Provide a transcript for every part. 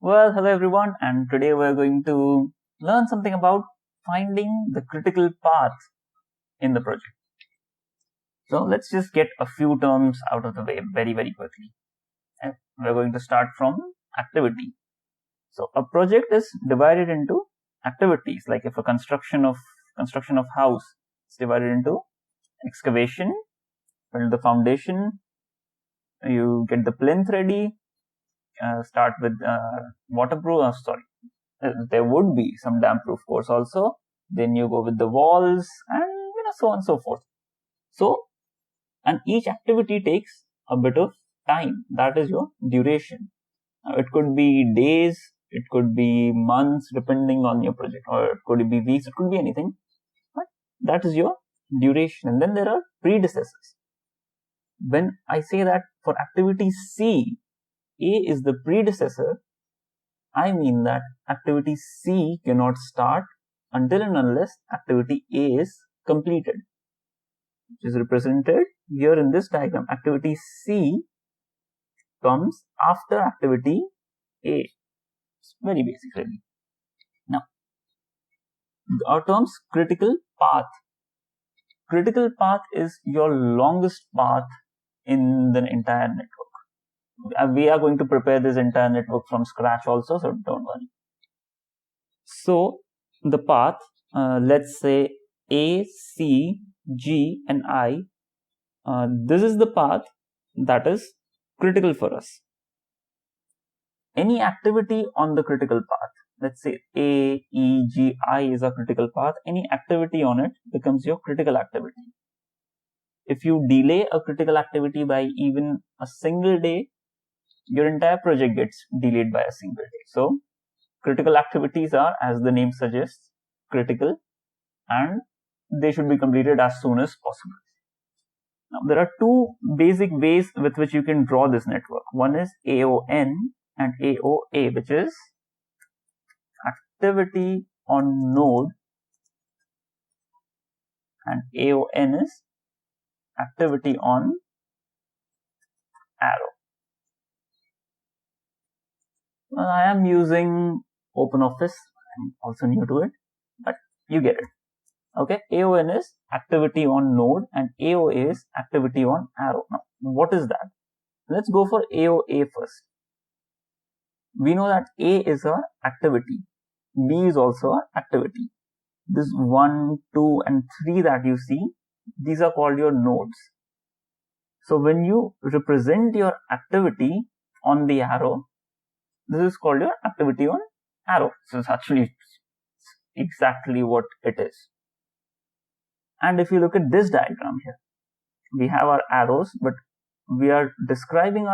Well, hello everyone, and today we're going to learn something about finding the critical path in the project. So let's just get a few terms out of the way very quickly. And we're going to start from activity. So a project is divided into activities. Like if a construction of house is divided into excavation, build the foundation, you get the plinth ready, start with waterproof. There would be some damp-proof course also. Then you go with the walls and so on and so forth. So, and each activity takes a bit of time. That is your duration. It could be days, it could be months, depending on your project, or it could be weeks, it could be anything. But that is your duration. And then there are predecessors. When I say that for activity C, A is the predecessor, I mean that activity C cannot start until and unless activity A is completed, which is represented here in this diagram. Activity C comes after activity A. It's very basic, really. Now, our terms critical path. Critical path is your longest path in the entire network. We are going to prepare this entire network from scratch also, so don't worry. So the path, let's say A, C, G and I, this is the path that is critical for us. Any activity on the critical path, let's say A, E, G, I is a critical path, any activity on it becomes your critical activity. If you delay a critical activity by even a single day, your entire project gets delayed by a single day. So critical activities are, as the name suggests, critical, and they should be completed as soon as possible. Now, there are two basic ways with which you can draw this network. One is AON and AOA, which is activity on node, and AON is activity on arrow. Well, I am using OpenOffice. I'm also new to it, but you get it. Okay, AON is activity on node and AOA is activity on arrow. Now, what is that? Let's go for AOA first. We know that A is our activity, B is also our activity. This 1, 2 and 3 that you see, these are called your nodes. So when you represent your activity on the arrow, this is called your activity on arrow. So it's actually exactly what it is. And if you look at this diagram here, we have our arrows, but we are describing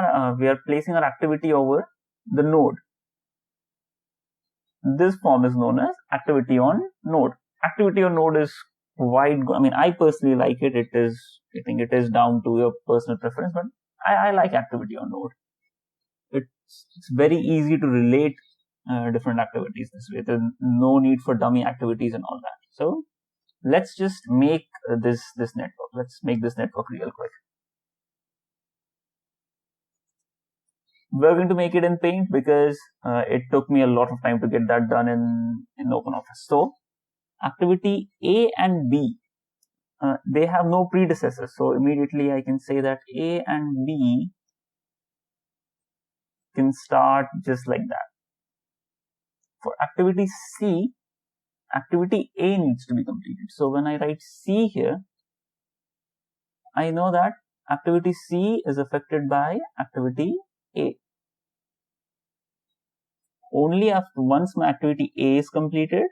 we are placing our activity over the node. This form is known as activity on node. Activity on node is wide. I mean, I personally like it. I think it is down to your personal preference, but I like activity on node. It's very easy to relate different activities this way. There's no need for dummy activities and all that. So let's just make this network. Let's make this network real quick. We're going to make it in Paint because it took me a lot of time to get that done in OpenOffice. So activity A and B, they have no predecessors. So immediately I can say that A and B can start just like that. For activity C, activity A needs to be completed. So when I write C here, I know that activity C is affected by activity A. Only after once my activity A is completed,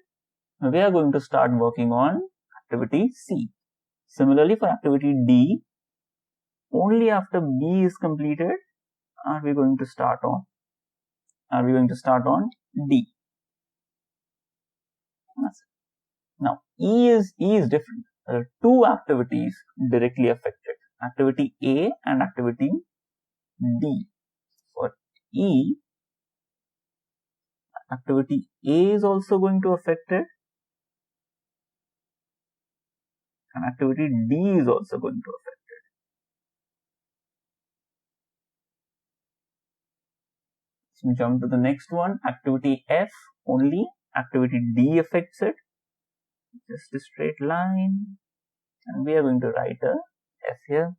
we are going to start working on activity C. Similarly, for activity D, only after B is completed are we going to start on D. Now E is different. There are two activities directly affected: activity A and activity D. For E, activity A is also going to affect it, and activity D is also going to affect it. So jump to the next one, activity F, only activity D affects it. Just a straight line, and we are going to write a F here.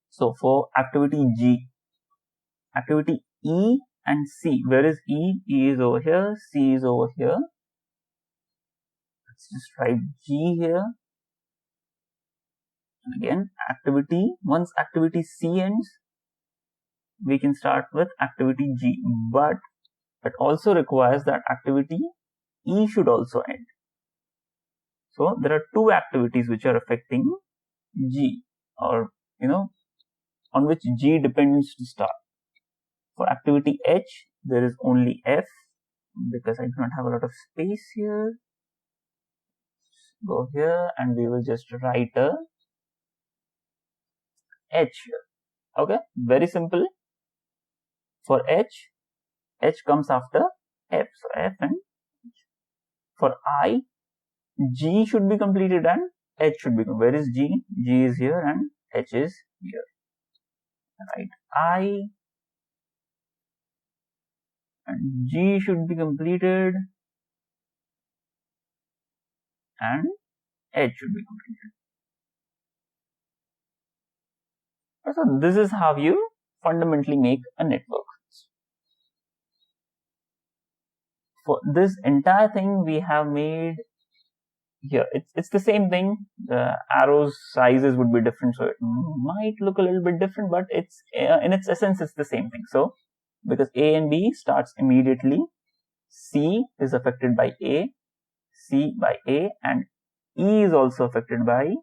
So for activity G, activity E and C, where is E? E is over here, C is over here. Let's just write G here. And again, activity, once activity C ends, we can start with activity G, but it also requires that activity E should also end. So there are two activities which are affecting G, or on which G depends to start. For activity H, there is only F, because I do not have a lot of space here. Go here and we will just write a H here. Okay, very simple. For H comes after F, so F and H. For I, G should be completed and H should be. Where is G? G is here and H is here. Right, I and G should be completed and H should be completed. So this is how you fundamentally make a network. For this entire thing we have made here, it's the same thing. The arrows sizes would be different, so it might look a little bit different, but it's in its essence it's the same thing. So because A and B starts immediately, C is affected by A, C by A, and E is also affected by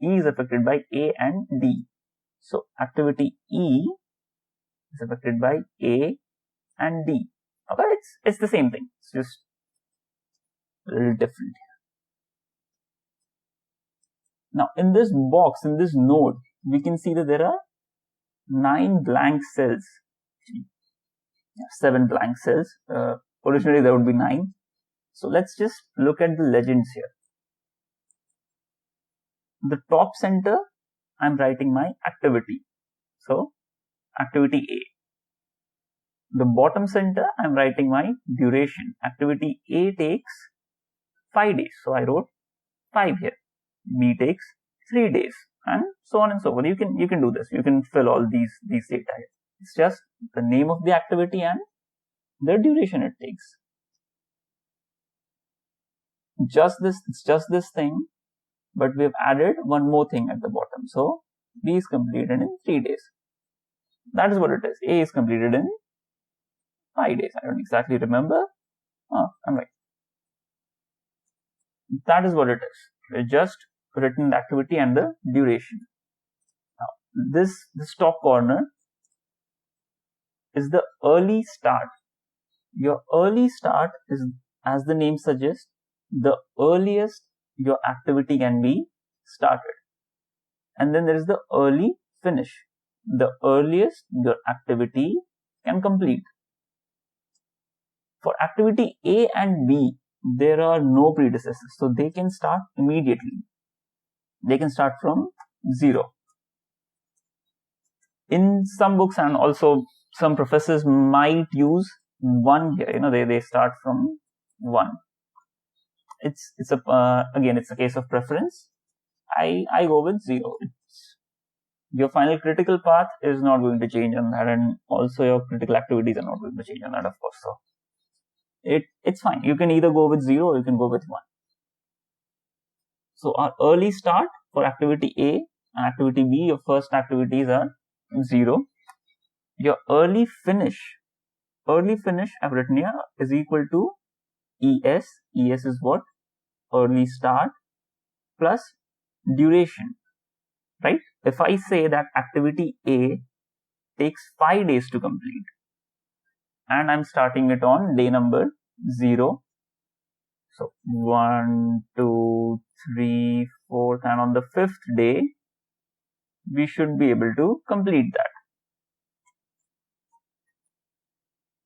A and D. So activity E is affected by A and D. Okay, it's the same thing. It's just a little different. Now in this box, in this node, we can see that there are 9 blank cells. 7 blank cells. Originally there would be 9. So let's just look at the legends here. The top center, I'm writing my activity. So activity A. The bottom center, I'm writing my duration. Activity A takes 5 days. So I wrote 5 here. B takes 3 days, and so on and so forth. You can do this. You can fill all these data. It's just the name of the activity and the duration it takes. It's just this thing, but we've added one more thing at the bottom. So B is completed in 3 days. That is what it is. A is completed in 5 days. I don't exactly remember. I'm right. That is what it is. We just written the activity and the duration. Now, this top corner is the early start. Your early start is, as the name suggests, the earliest your activity can be started. And then there is the early finish, the earliest your activity can complete. For activity A and B, there are no predecessors, so they can start immediately. They can start from 0. In some books, and also some professors might use 1 here. They start from 1. It's a case of preference. I go with 0. Your final critical path is not going to change on that, and also your critical activities are not going to change on that, of course. So it's fine. You can either go with 0 or you can go with 1. So our early start for activity A and activity B, your first activities are 0. Your early finish I've written here is equal to ES. ES is what? Early start plus duration, right? If I say that activity A takes 5 days to complete and I'm starting it on day number 0. So 1, 2, 3, 4, and on the 5th day, we should be able to complete that.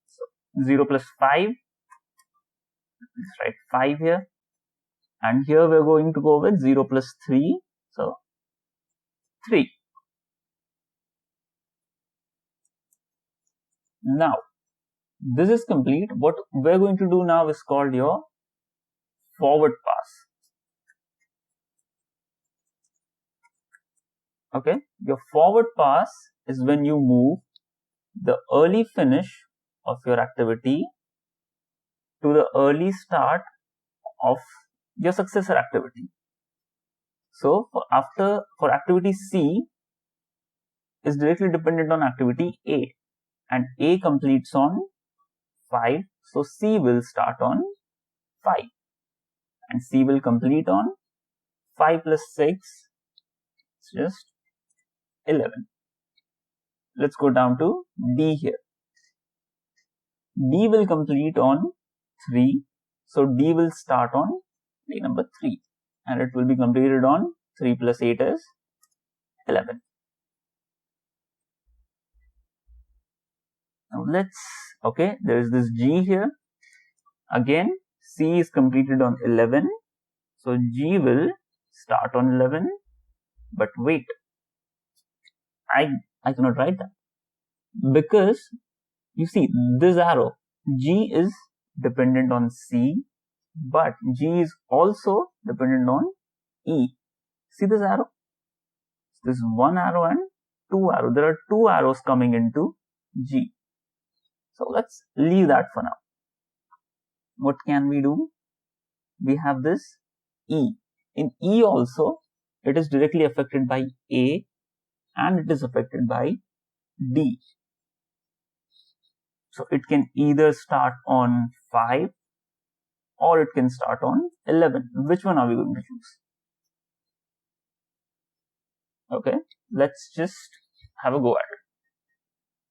So 0 plus 5, let's write 5 here. And here we're going to go with 0 plus 3, so 3. Now, this is complete. What we're going to do now is called your forward pass. Okay, your forward pass is when you move the early finish of your activity to the early start of your successor activity. So for activity C is directly dependent on activity A, and A completes on 5, so C will start on 5, and C will complete on 5 plus 6, it's just 11. Let's go down to D here. D will complete on 3, so D will start on day number 3, and it will be completed on 3 plus 8 is 11. Now there is this G here. Again, C is completed on 11, so G will start on 11, but wait, I cannot write that, because you see this arrow, G is dependent on C, but G is also dependent on E. See this arrow? This is one arrow and two arrows. There are two arrows coming into G. So let's leave that for now. What can we do? We have this E. In E also, it is directly affected by A and it is affected by D. So it can either start on 5 or it can start on 11. Which one are we going to choose? Okay, let's just have a go at it.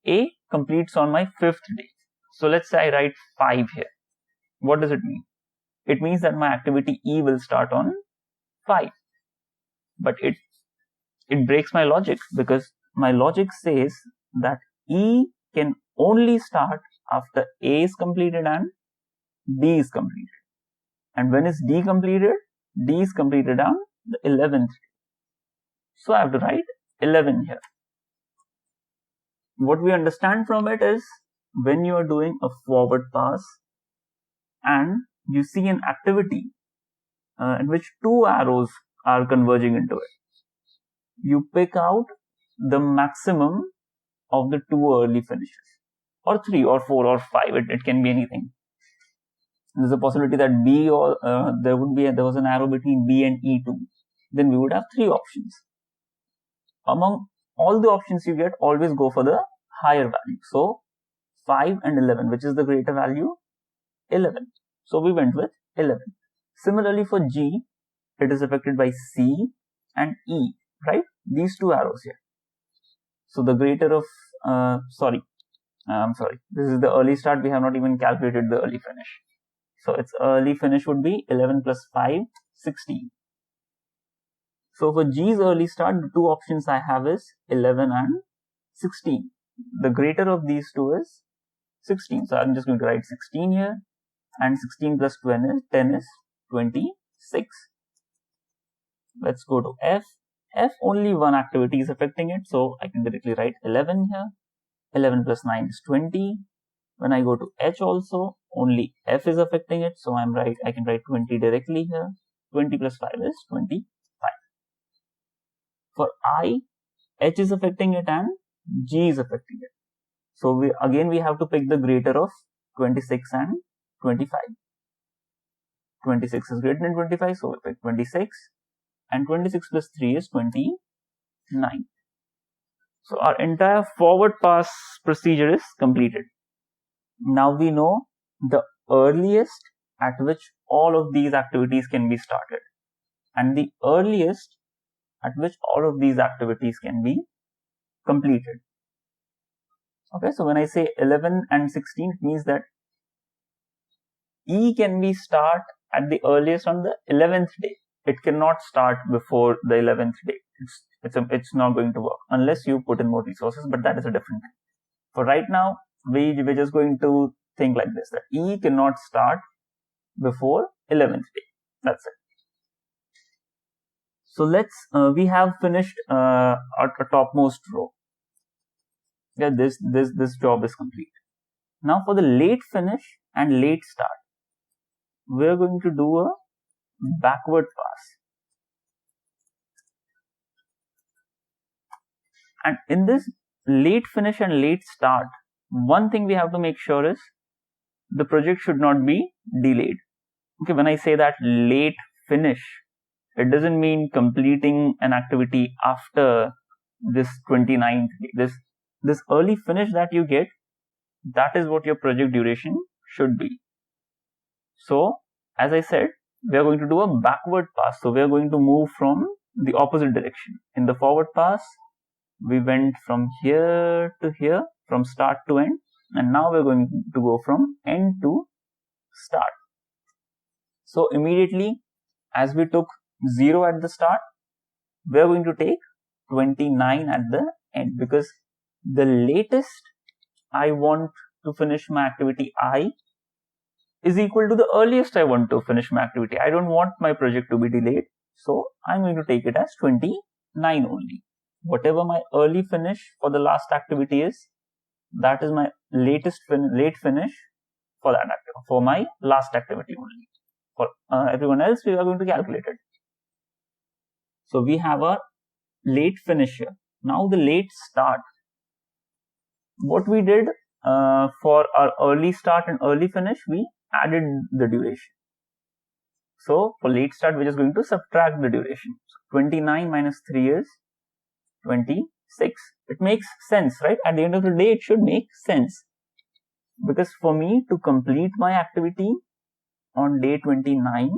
A completes on my 5th day. So let's say I write 5 here. What does it mean? It means that my activity E will start on 5. But it breaks my logic, because my logic says that E can only start after A is completed and D is completed. And when is D completed? D is completed on the 11th day. So I have to write 11 here. What we understand from it is, when you are doing a forward pass and you see an activity in which two arrows are converging into it, you pick out the maximum of the two early finishes, or 3 or 4 or 5, it can be anything. There's a possibility that B or there was an arrow between B and E2, then we would have 3 options. Among all the options you get, always go for the higher value. So 5 and 11, which is the greater value? 11. So we went with 11. Similarly for G, it is affected by C and E, right? These two arrows here. So the greater of, this is the early start. We have not even calculated the early finish. So its early finish would be 11 plus 5, 16. So for G's early start, the two options I have is 11 and 16. The greater of these two is 16. So I'm just going to write 16 here, and 16 plus 10 is 26. Let's go to F. F, only one activity is affecting it, so I can directly write 11 here. 11 plus 9 is 20. When I go to H also, only F is affecting it, so I can write 20 directly here. 20 plus 5 is 25. For I, H is affecting it and G is affecting it. So we have to pick the greater of 26 and 25. 26 is greater than 25, so we pick 26, and 26 plus 3 is 29. So our entire forward pass procedure is completed. Now we know the earliest at which all of these activities can be started, and the earliest at which all of these activities can be completed. Okay, so when I say 11 and 16, it means that E can be start at the earliest on the 11th day. It cannot start before the 11th day. It's not going to work unless you put in more resources, but that is a different thing. For right now, we're just going to think like this, that E cannot start before 11th day. That's it. So we have finished our topmost row. Yeah, this job is complete. Now for the late finish and late start, we're going to do a backward pass. And in this late finish and late start, one thing we have to make sure is the project should not be delayed. Okay, when I say that late finish, it doesn't mean completing an activity after this 29th day. This early finish that you get, that is what your project duration should be. So, as I said, we are going to do a backward pass. So, we are going to move from the opposite direction. In the forward pass, we went from here to here, from start to end, and now we're going to go from end to start. So, immediately, as we took 0 at the start, we are going to take 29 at the end, because the latest I want to finish my activity I is equal to the earliest I want to finish my activity. I don't want my project to be delayed, so I'm going to take it as 29 only. Whatever my early finish for the last activity is, that is my late finish for that activity, for my last activity only. For everyone else, we are going to calculate it. So we have a late finish here. Now the late start. What we did for our early start and early finish, we added the duration. So for late start, we're just going to subtract the duration. So 29 minus 3 is 26. It makes sense, right? At the end of the day, it should make sense. Because for me to complete my activity on day 29,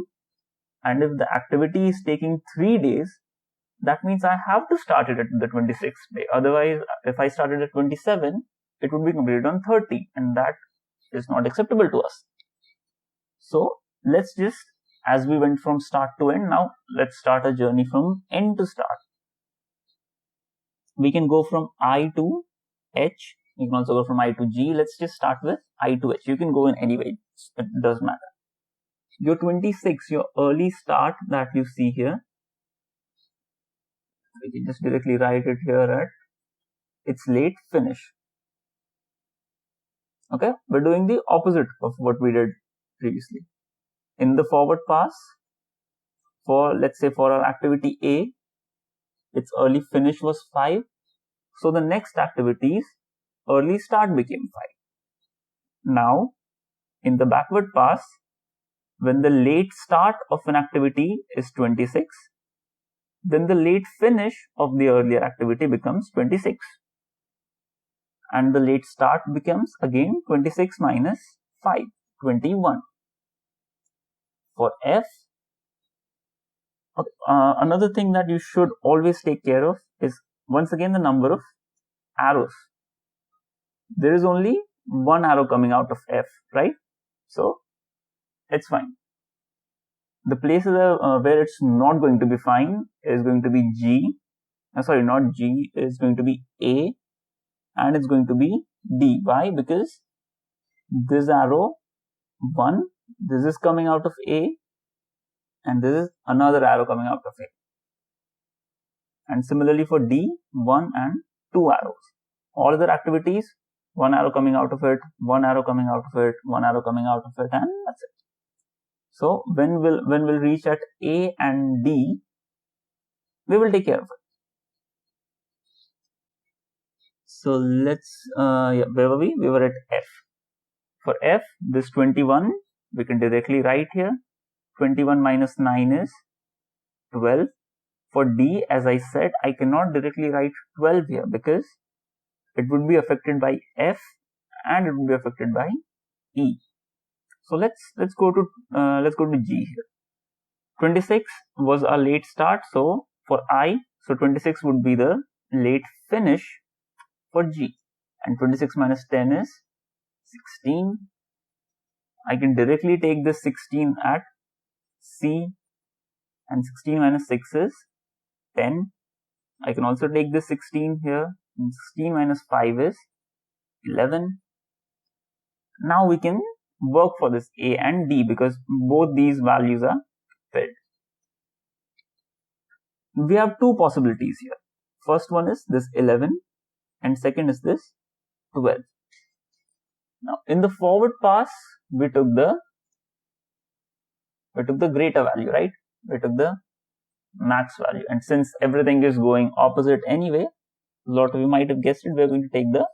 and if the activity is taking 3 days, that means I have to start it at the 26th day. Otherwise, if I started at 27, it would be completed on 30, and that is not acceptable to us. So let's just, as we went from start to end, now let's start a journey from end to start. We can go from I to H. You can also go from I to G. Let's just start with I to H. You can go in any way. It doesn't matter. Your 26, your early start that you see here, we can just directly write it here at its late finish. Okay, we're doing the opposite of what we did previously. In the forward pass, for let's say for our activity A, its early finish was 5. So the next activity's early start became 5. Now, in the backward pass, when the late start of an activity is 26, then the late finish of the earlier activity becomes 26. And the late start becomes again 26 minus 5, 21. For F, another thing that you should always take care of is once again the number of arrows. There is only one arrow coming out of F, right? So it's fine. The places where it's not going to be fine is going to be G. Sorry, not G. It's going to be A, and it's going to be D. Why? Because this arrow 1, this is coming out of A, and this is another arrow coming out of A. And similarly for D, 1 and 2 arrows. All other activities, 1 arrow coming out of it, 1 arrow coming out of it, 1 arrow coming out of it, and that's it. So when we'll reach at A and D, we will take care of it. So let's, where were we? We were at F. For F, this 21, we can directly write here. 21 minus 9 is 12. For D, as I said, I cannot directly write 12 here because it would be affected by F and it would be affected by E. So let's go to G here. 26 was a late start, so for I, so 26 would be the late finish for G, and 26 minus 10 is 16. I can directly take this 16 at C, and 16 minus 6 is 10. I can also take this 16 here, and 16 minus 5 is 11. Now we can work for this A and D because both these values are filled. We have two possibilities here. First one is this 11 and second is this 12. Now in the forward pass, we took the greater value, right? We took the max value, and since everything is going opposite anyway, a lot of you might have guessed it, we're going to take the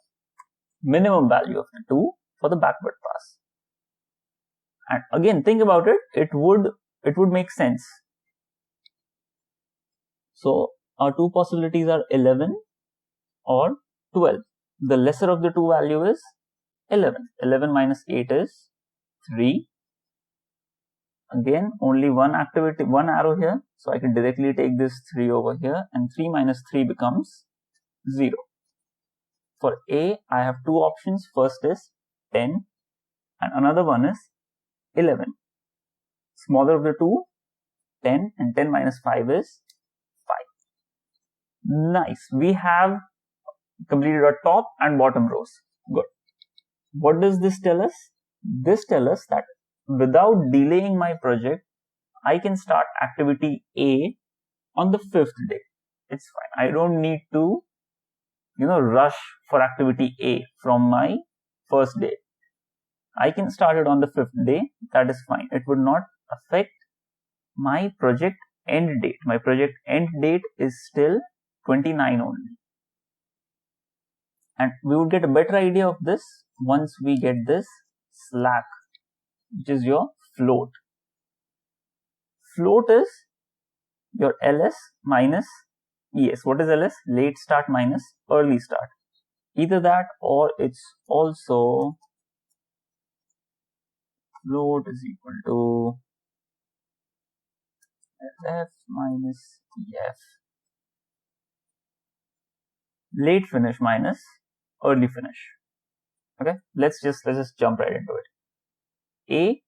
minimum value of the two for the backward pass. And again, think about it, it would make sense. So our two possibilities are 11 or 12. The lesser of the two value is 11. 11 minus 8 is 3. Again, only one arrow here, so I can directly take this 3 over here, and 3 minus 3 becomes 0. For A, I have two options. First is 10 and another one is 11. Smaller of the two, 10, and 10 minus 5 is 5. Nice. We have completed our top and bottom rows. Good. What does this tell us? This tells us that without delaying my project, I can start activity A on the 5th day. It's fine. I don't need to, rush for activity A from my first day. I can start it on the 5th day. That is fine. It would not affect my project end date. My project end date is still 29 only. And we would get a better idea of this once we get this slack, which is your float. Float is your LS minus ES. What is LS? Late start minus early start. Either that or it's also float is equal to LF minus EF. Late finish minus early finish. Okay, let's just jump right into it. A,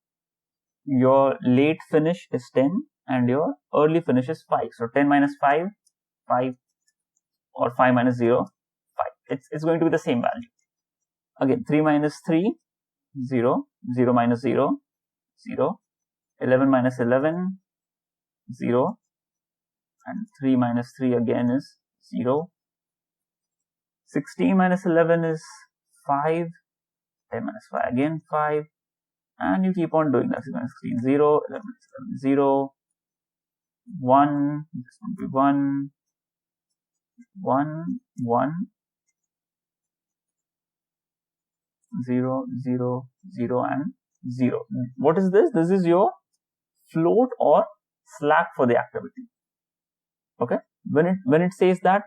your late finish is 10 and your early finish is 5. So 10 minus 5, 5, or 5 minus 0, 5. It's going to be the same value. Again, 3 minus 3, 0, 0 minus 0, 0, 11 minus 11, 0, and 3 minus 3 again is 0. 16 minus 11 is 5, 10 minus 5 again 5, and you keep on doing that. 6 minus 16, 0, 11 minus 11, 0, 1, this will be 1, 1, 1, 0, 0, 0, and 0. What is this? This is your float or slack for the activity. Okay, when it says that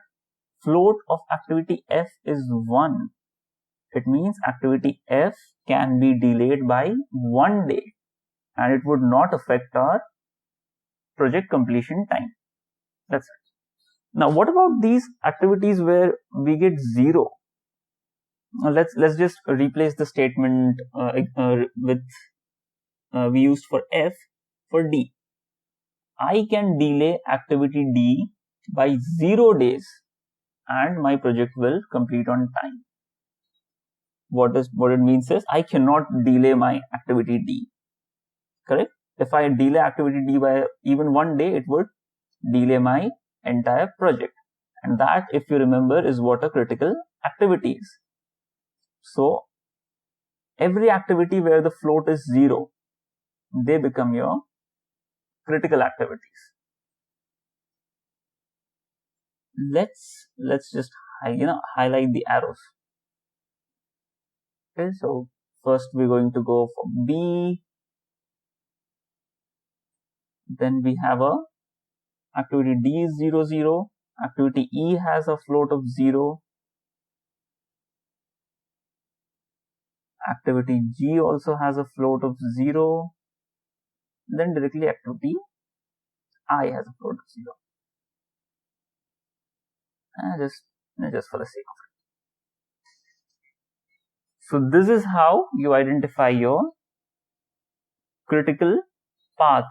float of activity F is 1, it means activity F can be delayed by 1 day and it would not affect our project completion time. That's it. Now, what about these activities where we get 0? Let's just replace the statement with we used for F for D. I can delay activity D by 0 days and my project will complete on time. What it means is I cannot delay my activity D. Correct? If I delay activity D by even 1 day, it would delay my entire project. And that, if you remember, is what a critical activity is. So every activity where the float is 0, they become your critical activities. Let's just highlight the arrows. Okay, so first we're going to go for B. Then we have a activity D is 0, 0. Activity E has a float of 0. Activity G also has a float of 0. Then directly activity I has a float of 0. Just for the sake of it. So this is how you identify your critical path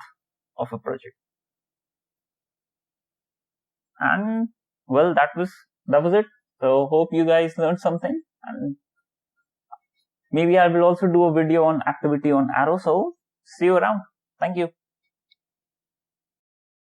of a project. And well, that was it. So hope you guys learned something, and maybe I will also do a video on activity on Arrow. So see you around. Thank you.